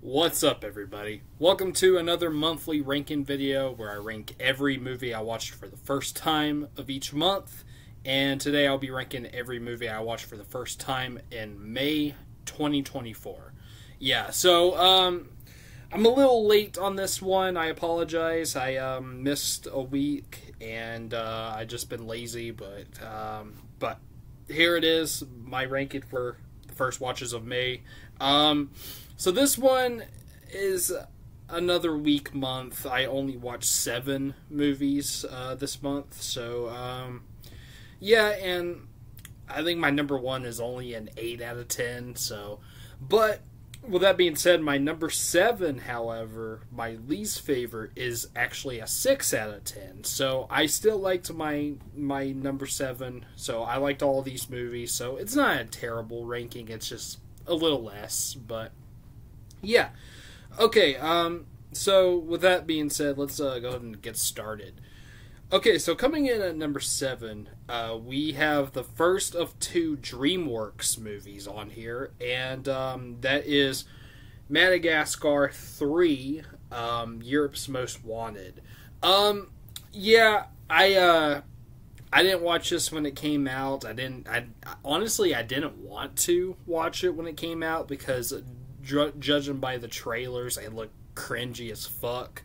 What's up, everybody? Welcome to another monthly ranking video where I rank every movie I watched for the first time of each month. And today I'll be ranking every movie I watched for the first time in May 2024. I'm a little late on this one. I apologize. I missed a week and I just been lazy, but here it is, my ranking for the first watches of May. So this one is another weak month. I only watched 7 movies this month. So, and I think my number 1 is only an 8 out of 10. So, but with that being said, my number 7, however, my least favorite is actually a 6 out of 10. So I still liked my number 7. So I liked all of these movies. So it's not a terrible ranking. It's just a little less, but yeah. Okay, so with that being said, let's go ahead and get started. Okay, so coming in at number 7, we have the first of 2 DreamWorks movies on here, and that is Madagascar 3, Europe's Most Wanted. I didn't watch this when it came out. Honestly, I didn't want to watch it when it came out because judging by the trailers, it looked cringy as fuck.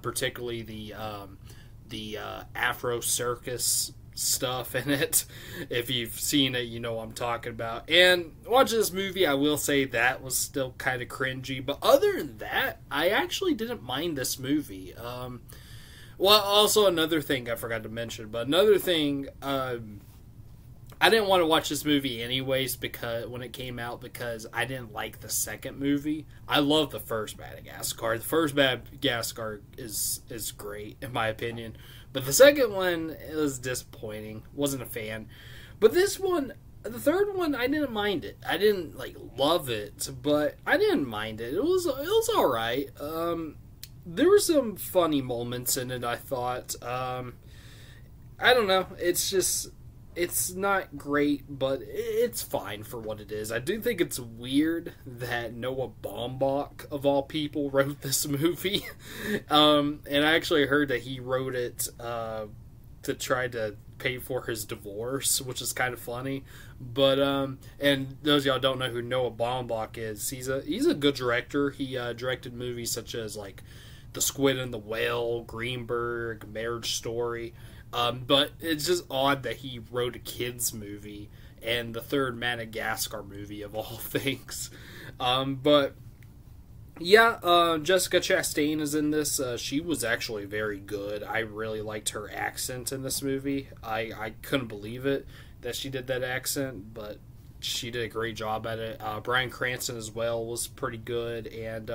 Particularly the Afro Circus stuff in it. If you've seen it, you know what I'm talking about. And watching this movie, I will say that was still kind of cringy. But other than that, I actually didn't mind this movie. Well, also another thing I forgot to mention, but another thing, I didn't want to watch this movie anyways because when it came out because I didn't like the second movie. I love the first Madagascar. The first Madagascar is great in my opinion, but the second one was disappointing. Wasn't a fan. But this one, the third one, I didn't mind it. I didn't love it, but I didn't mind it. It was all right. There were some funny moments in it, I thought. I don't know. It's not great, but it's fine for what it is. I do think it's weird that Noah Baumbach, of all people, wrote this movie. And I actually heard that he wrote it to try to pay for his divorce, which is kind of funny. But and those of y'all don't know who Noah Baumbach is, he's a good director. He directed movies such as The Squid and the Whale, Greenberg, Marriage Story. But it's just odd that he wrote a kids movie and the third Madagascar movie of all things. But yeah, Jessica Chastain is in this. She was actually very good. I really liked her accent in this movie. I couldn't believe it that she did that accent, but she did a great job at it. Bryan Cranston as well was pretty good, and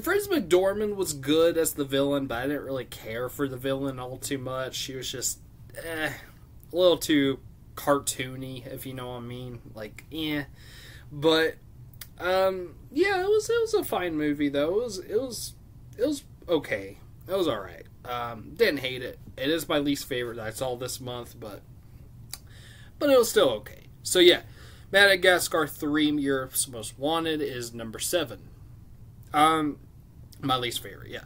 Frances McDormand was good as the villain, but I didn't really care for the villain all too much. She was just a little too cartoony, if you know what I mean. But yeah, it was a fine movie though. It was okay. It was all right. Didn't hate it. It is my least favorite that I saw this month, but it was still okay. So yeah, Madagascar 3, Europe's Most Wanted is number 7. My least favorite, yeah.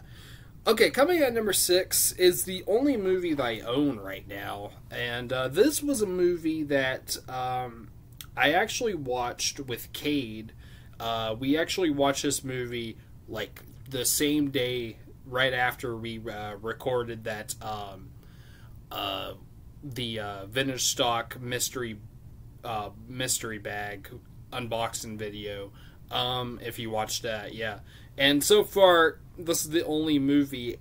Okay, coming at number 6 is the only movie that I own right now, and this was a movie that I actually watched with Cade. We actually watched this movie the same day right after we recorded that the vintage stock mystery bag unboxing video. If you watched that, yeah. And so far, this is the only movie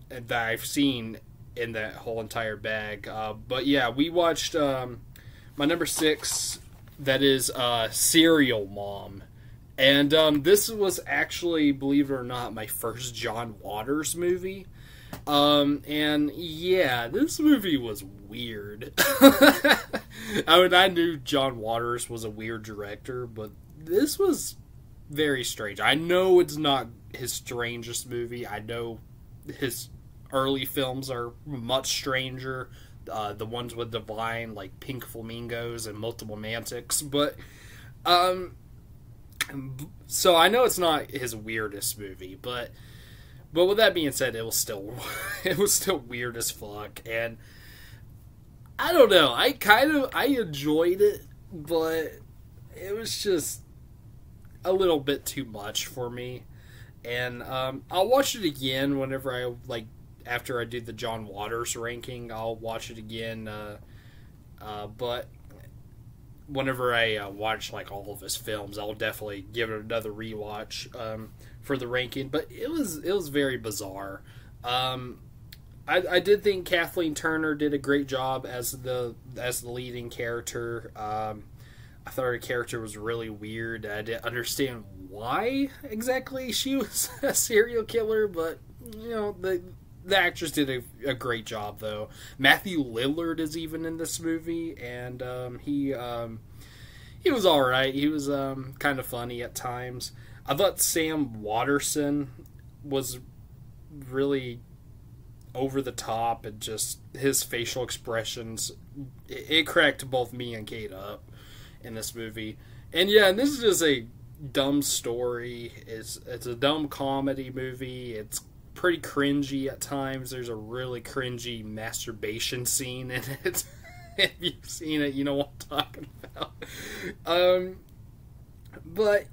that I've seen in that whole entire bag. But yeah, we watched my number 6, that is Serial Mom. And this was actually, believe it or not, my first John Waters movie. And yeah, this movie was weird. I knew John Waters was a weird director, but this was very strange. I know it's not his strangest movie. I know his early films are much stranger. The ones with Divine, like Pink Flamingos and Multiple Mantics. But So I know it's not his weirdest movie, but with that being said, it was still weird as fuck, and I don't know. I enjoyed it, but it was just a little bit too much for me. And I'll watch it again whenever after I do the John Waters ranking. I'll watch it again, but whenever I watch like all of his films, I'll definitely give it another rewatch for the ranking. But it was very bizarre. I did think Kathleen Turner did a great job as the leading character. I thought her character was really weird. I didn't understand why exactly she was a serial killer, but the actress did a great job though. Matthew Lillard is even in this movie, and he was all right. He was kind of funny at times. I thought Sam Waterston was really over the top, and just his facial expressions, it cracked both me and Kate up in this movie. And this is just a dumb story. It's a dumb comedy movie. It's pretty cringy at times. There's a really cringy masturbation scene in it. If you've seen it, you know what I'm talking about. But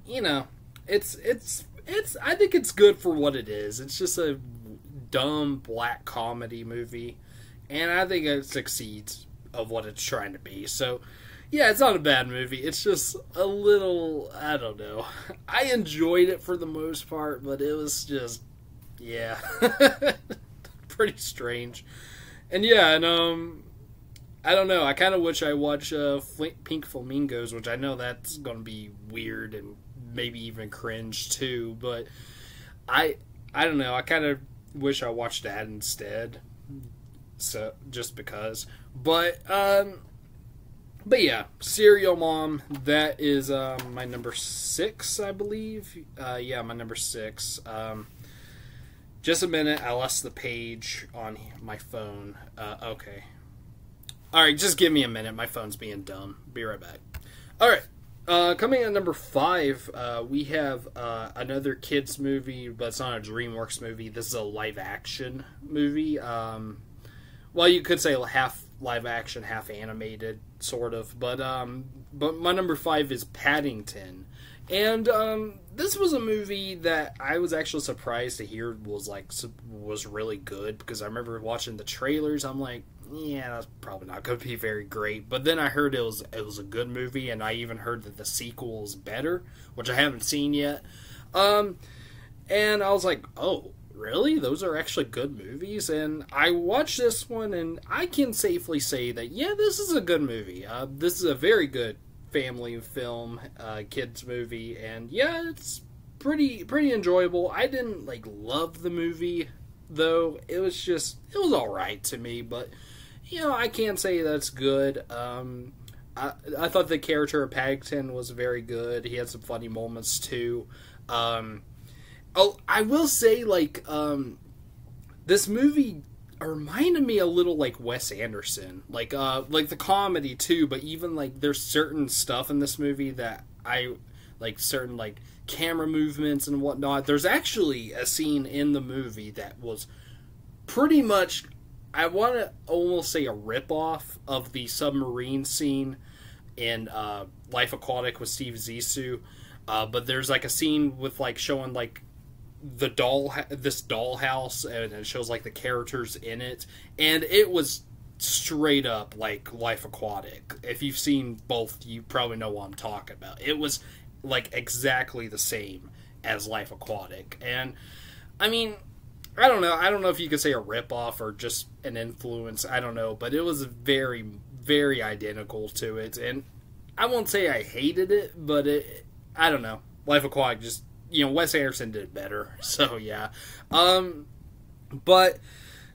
it's I think it's good for what it is. It's just a dumb black comedy movie, and I think it succeeds of what it's trying to be. So yeah, it's not a bad movie. It's just a little, I don't know. I enjoyed it for the most part, but it was just, pretty strange. And I don't know. I kind of wish I watched Pink Flamingos, which I know that's going to be weird and maybe even cringe too. But I don't know. I kind of wish I watched that instead. So just because. But yeah, Serial Mom. That is my number 6, I believe. My number 6. Just a minute. I lost the page on my phone. Okay. Alright, just give me a minute. My phone's being dumb. Be right back. Alright. Coming at number 5, we have another kids movie, but it's not a DreamWorks movie. This is a live-action movie. Well, you could say half live-action, half animated, sort of. But my number 5 is Paddington. And this was a movie that I was actually surprised to hear was really good, because I remember watching the trailers. I'm like, yeah, that's probably not going to be very great. But then I heard it was a good movie, and I even heard that the sequel is better, which I haven't seen yet. And I was like, oh, really? Those are actually good movies? And I watched this one, and I can safely say that, this is a good movie. This is a very good family film, kids movie, and it's pretty enjoyable. I didn't love the movie, though. It was alright to me, but I can't say that's good. I thought the character of Paddington was very good. He had some funny moments too. I will say, this movie reminded me a little like Wes Anderson, like the comedy too. But even there's certain stuff in this movie that I like, certain camera movements and whatnot. There's actually a scene in the movie that was pretty much, I want to almost say, a ripoff of the submarine scene in Life Aquatic with Steve Zissou. But there's a scene with showing the this dollhouse, and it shows the characters in it, and it was straight up like Life Aquatic. If you've seen both, you probably know what I'm talking about. It was exactly the same as Life Aquatic, and I mean, I don't know if you could say a ripoff or just an influence. I don't know, but it was very, very identical to it, and I won't say I hated it, but I don't know. Life Aquatic just, Wes Anderson did it better. So, yeah. But,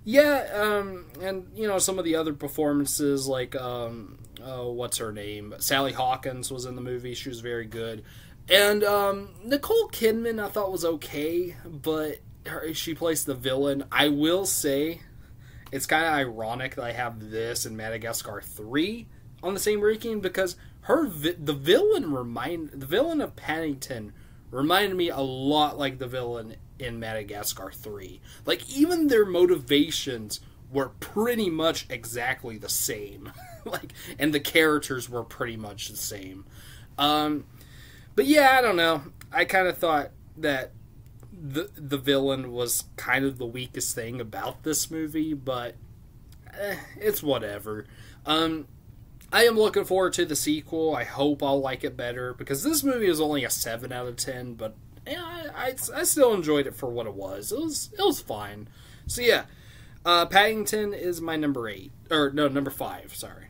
yeah, and, some of the other performances, what's her name? Sally Hawkins was in the movie. She was very good. And, Nicole Kidman I thought was okay, but she plays the villain. I will say, it's kind of ironic that I have this and Madagascar 3 on the same ranking, because the villain of Paddington reminded me a lot like the villain in Madagascar 3. Like, even their motivations were pretty much exactly the same. Like, and the characters were pretty much the same. But yeah, I don't know. I kind of thought that the villain was kind of the weakest thing about this movie, but it's whatever. I am looking forward to the sequel. I hope I'll like it better, because this movie is only a 7 out of 10, but yeah, I still enjoyed it for what it was. It was fine. So yeah, Paddington is my number 8. Or no, number 5, sorry.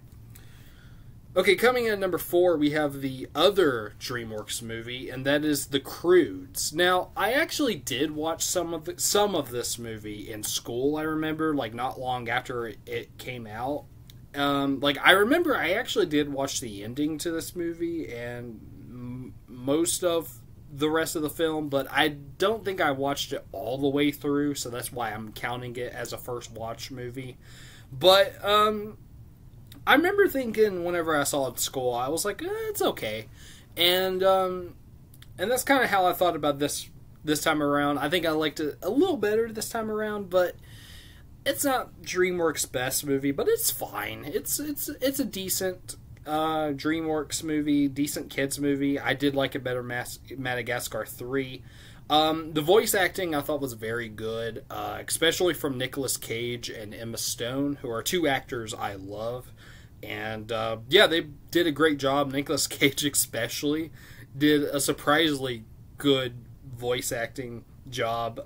Okay, coming in at number 4, we have the other DreamWorks movie, and that is The Croods. Now, I actually did watch some of this movie in school, I remember, like, not long after it came out. Like, I remember I actually did watch the ending to this movie and most of the rest of the film, but I don't think I watched it all the way through, so that's why I'm counting it as a first watch movie. But, I remember thinking whenever I saw it at school, I was like, it's okay. And that's kind of how I thought about this time around. I think I liked it a little better this time around, but it's not DreamWorks' best movie, but it's fine. It's a decent DreamWorks movie, decent kids movie. I did like it better Madagascar 3. The voice acting I thought was very good, especially from Nicolas Cage and Emma Stone, who are two actors I love. And yeah, they did a great job. Nicolas Cage especially did a surprisingly good voice acting job.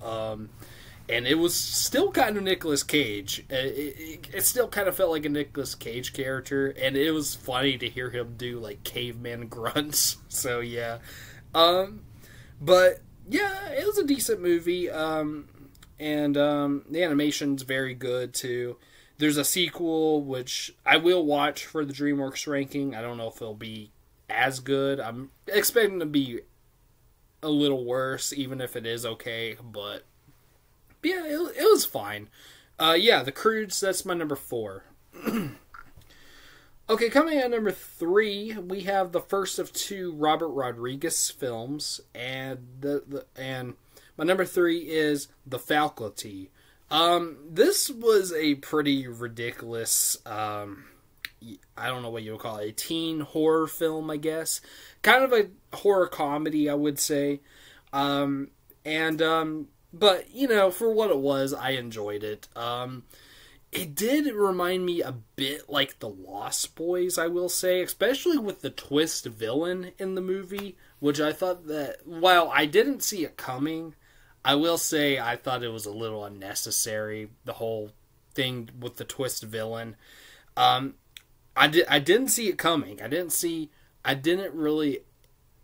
And it was still kind of Nicolas Cage. It still kind of felt like a Nicolas Cage character, and it was funny to hear him do like caveman grunts. So yeah, but yeah, it was a decent movie. And the animation's very good too. There's a sequel which I will watch for the DreamWorks ranking. I don't know if it'll be as good. I'm expecting to be a little worse, even if it is okay. But yeah, it was fine. Yeah, The Croods, that's my number 4. Okay, coming at number 3, we have the first of 2 Robert Rodriguez films, and and my number 3 is The Faculty. This was a pretty ridiculous, I don't know what you would call it, a teen horror film, I guess. Kind of a horror comedy, I would say. But, you know, for what it was, I enjoyed it. It did remind me a bit like The Lost Boys, I will say, especially with the twist villain in the movie, which I thought that, while I didn't see it coming, I will say I thought it was a little unnecessary, the whole thing with the twist villain. I didn't see it coming. I didn't really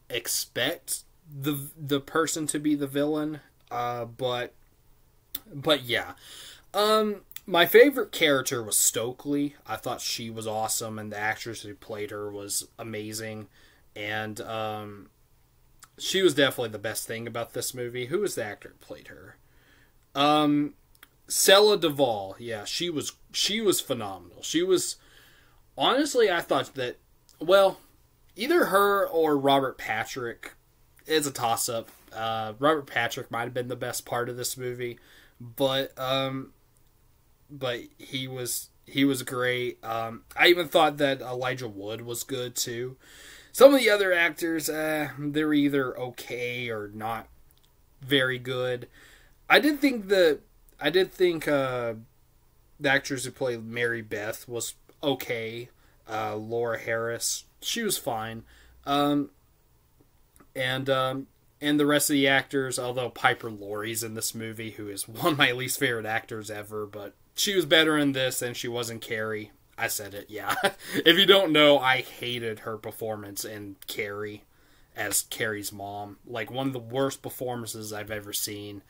expect the person to be the villain. But yeah. My favorite character was Stokely. I thought she was awesome, and the actress who played her was amazing. And she was definitely the best thing about this movie. Who was the actor who played her? Cella Duvall. Yeah, she was phenomenal. She was, honestly, I thought that, well, either her or Robert Patrick is a toss-up. Robert Patrick might have been the best part of this movie, but he was great. I even thought that Elijah Wood was good too. Some of the other actors, they're either okay or not very good. I did think the actress who played Mary Beth was okay. Laura Harris, she was fine. And the rest of the actors, although Piper Laurie's in this movie, who is one of my least favorite actors ever, but she was better in this than she was in Carrie. I said it, yeah. If you don't know, I hated her performance in Carrie as Carrie's mom. Like, one of the worst performances I've ever seen,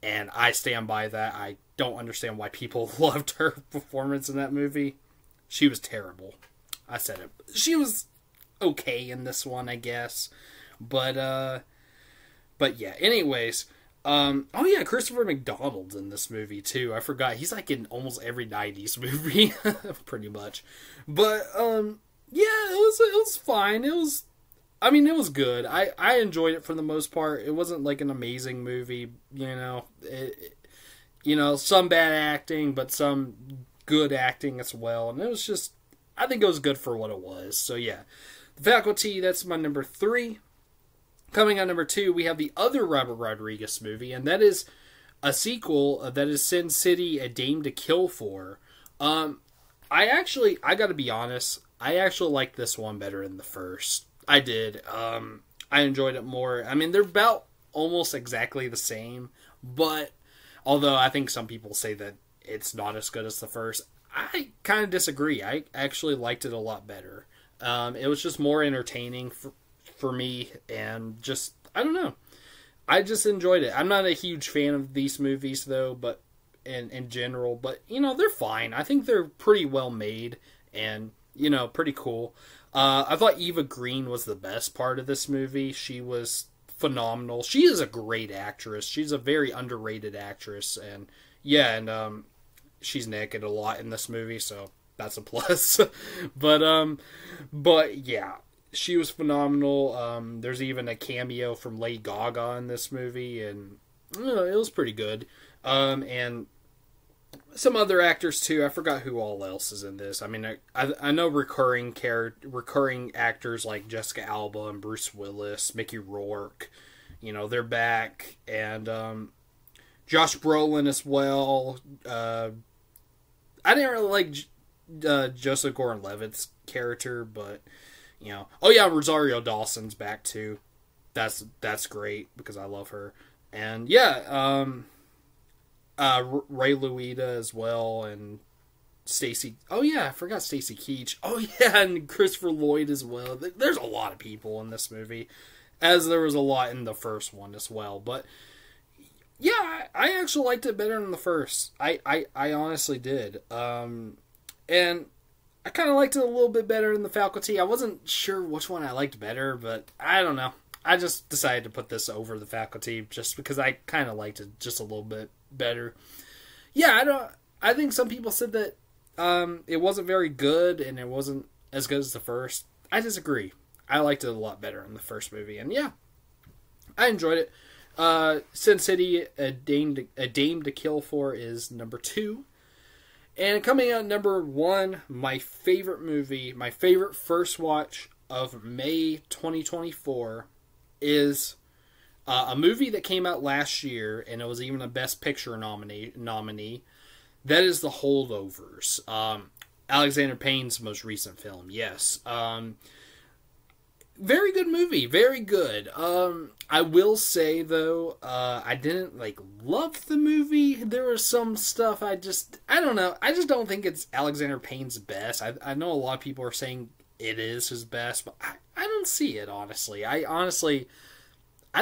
and I stand by that. I don't understand why people loved her performance in that movie. She was terrible. I said it. She was okay in this one, I guess. But yeah, anyways, oh yeah, Christopher McDonald's in this movie too. I forgot. He's like in almost every 90s movie, pretty much. But, Yeah, it was fine. It was, I mean, it was good. I enjoyed it for the most part. It wasn't like an amazing movie, some bad acting, but some good acting as well. And it was just, I think it was good for what it was. So yeah, The Faculty, that's my number 3. Coming on number 2, we have the other Robert Rodriguez movie, and that is a sequel that is Sin City: A Dame to Kill For. I got to be honest, I actually liked this one better than the first. I did. I enjoyed it more. I mean, they're about almost exactly the same, but although I think some people say that it's not as good as the first, I kind of disagree. I actually liked it a lot better. It was just more entertaining for me, and just, I don't know. I just enjoyed it. I'm not a huge fan of these movies, though, but in general, but, they're fine. I think they're pretty well made, and, pretty cool. I thought Eva Green was the best part of this movie. She was phenomenal. She is a great actress. She's a very underrated actress, and she's naked a lot in this movie, so that's a plus. but yeah, she was phenomenal. There's even a cameo from Lady Gaga in this movie, and it was pretty good. And some other actors too. I forgot who all else is in this. I mean, I know recurring actors like Jessica Alba and Bruce Willis, Mickey Rourke. They're back, and Josh Brolin as well. I didn't really like Joseph Gordon-Levitt's character, but oh yeah, Rosario Dawson's back too. That's great because I love her, and yeah, Ray Liotta as well, and Stacy. Oh yeah, I forgot Stacy Keach. Oh yeah, and Christopher Lloyd as well. There's a lot of people in this movie, as there was a lot in the first one as well. But yeah, I actually liked it better than the first. I honestly did. And I kind of liked it a little bit better than The Faculty. I wasn't sure which one I liked better, but I don't know. I just decided to put this over The Faculty just because I kind of liked it just a little bit better. Yeah, I think some people said that it wasn't very good and it wasn't as good as the first. I disagree. I liked it a lot better in the first movie, and yeah, I enjoyed it. Sin City: A Dame to Kill For is number 2. And coming out number 1, my favorite movie, my favorite first watch of May 2024 is a movie that came out last year, and it was even a Best Picture nominee. That is The Holdovers. Alexander Payne's most recent film, yes. Very good movie, very good. I will say though, I didn't love the movie. There was some stuff I don't know. I just don't think it's Alexander Payne's best. I know a lot of people are saying it is his best, but I don't see it honestly. I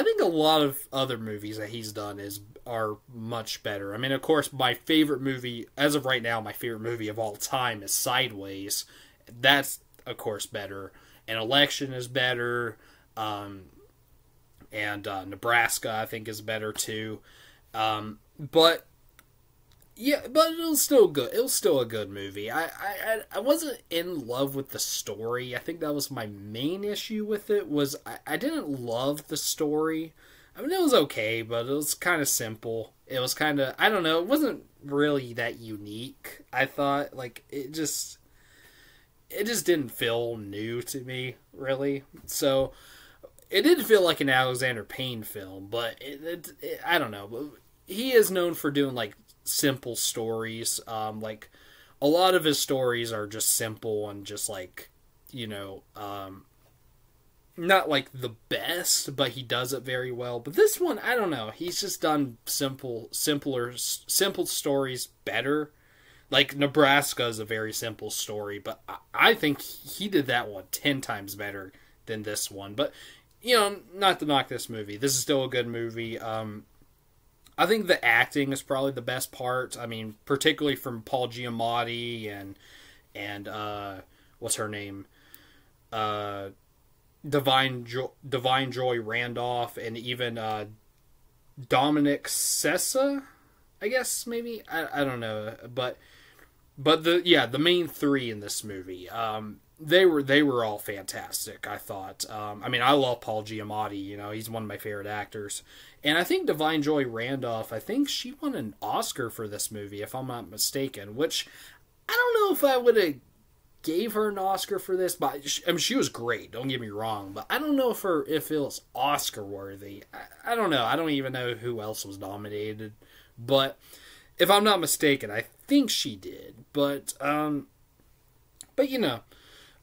think a lot of other movies that he's done are much better. I mean, of course, my favorite movie as of right now, my favorite movie of all time is Sideways. That's of course better. And Election is better, and Nebraska I think is better too, but yeah, but it was still good. It was still a good movie. I wasn't in love with the story. I think that was my main issue with it. Was I didn't love the story. I mean, it was okay, but it was kind of simple. It was kind of, I don't know. It wasn't really that unique. I thought it just didn't feel new to me, really. So, it did feel like an Alexander Payne film, but I don't know. He is known for doing, simple stories. A lot of his stories are just simple and just, not, the best, but he does it very well. But this one, I don't know. He's just done simple stories better. Nebraska is a very simple story, but I think he did that one 10 times better than this one. But, not to knock this movie. This is still a good movie. I think the acting is probably the best part. I mean, particularly from Paul Giamatti and what's her name? Divine Joy Randolph, and even Dominic Sessa, I guess, maybe? I don't know. But the main three in this movie, they were all fantastic, I thought. I mean, I love Paul Giamatti. You know, he's one of my favorite actors. And I think Divine Joy Randolph, I think she won an Oscar for this movie, if I'm not mistaken. Which I don't know if I would have gave her an Oscar for this, but I mean, she was great. Don't get me wrong, but I don't know if it was Oscar worthy. I don't know. I don't even know who else was nominated, but if I'm not mistaken, I think she did. But you know.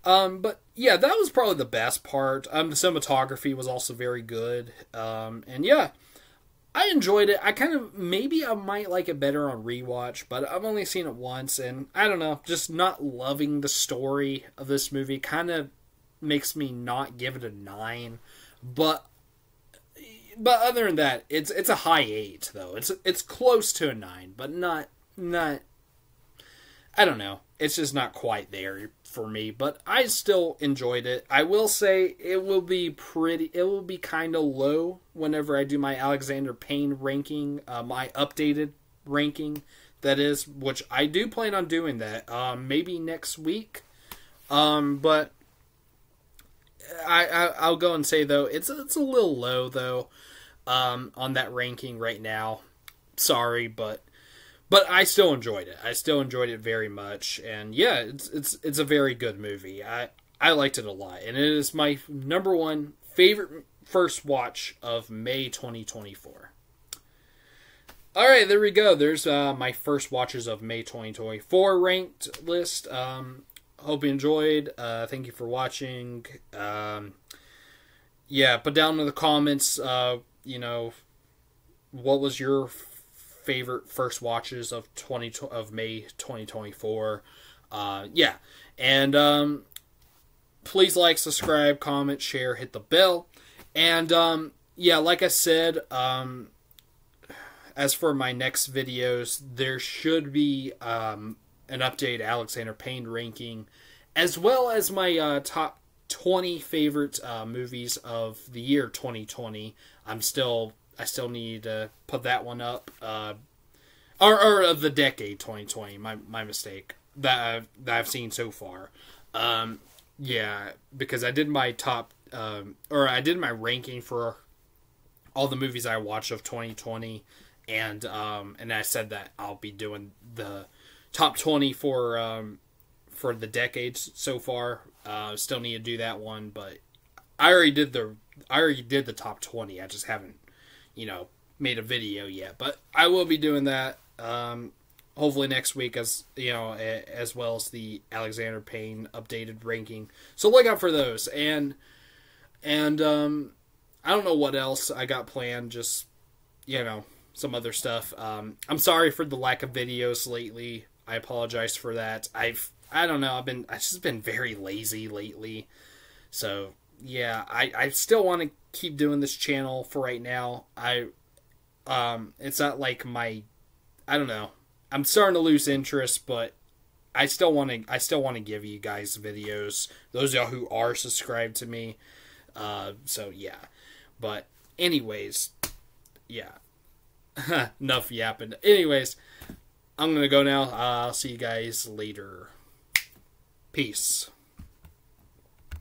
But yeah, that was probably the best part. The cinematography was also very good. And yeah, I enjoyed it. Maybe I might like it better on rewatch, but I've only seen it once, and I don't know, just not loving the story of this movie kind of makes me not give it a 9. But other than that, it's a high 8 though. It's close to a 9, but not. I don't know. It's just not quite there for me, but I still enjoyed it. I will say it will be kind of low whenever I do my Alexander Payne ranking, my updated ranking, that is, which I do plan on doing that, maybe next week. But I'll go and say, though, it's a little low, though, on that ranking right now. Sorry, but I still enjoyed it. I still enjoyed it very much, and yeah, it's a very good movie. I liked it a lot, and it is my number one favorite first watch of May 2024. All right, there we go. There's my first watches of May 2024 ranked list. Hope you enjoyed. Thank you for watching. Yeah, put down in the comments. What was your favorite first watches of May 2024. Yeah, and please like, subscribe, comment, share, hit the bell, and yeah, like I said, as for my next videos, there should be an updated Alexander Payne ranking, as well as my top 20 favorite movies of the year 2020. I still need to put that one up. Or of the decade 2020. My mistake. That I've seen so far. Yeah, because I did my top, I did my ranking for all the movies I watched of 2020, and I said that I'll be doing the top 20 for the decades so far. Still need to do that one, but I already did the top 20. I just haven't, made a video yet, but I will be doing that hopefully next week, as well as the Alexander Payne updated ranking. So look out for those, and I don't know what else I got planned, just some other stuff. I'm sorry for the lack of videos lately. I apologize for that. I don't know, I've just been very lazy lately. So yeah, I still want to keep doing this channel for right now. It's not like I don't know. I'm starting to lose interest, but I still want to give you guys videos. Those of y'all who are subscribed to me. So yeah. But anyways, yeah. Enough yapping. Anyways, I'm gonna go now. I'll see you guys later. Peace.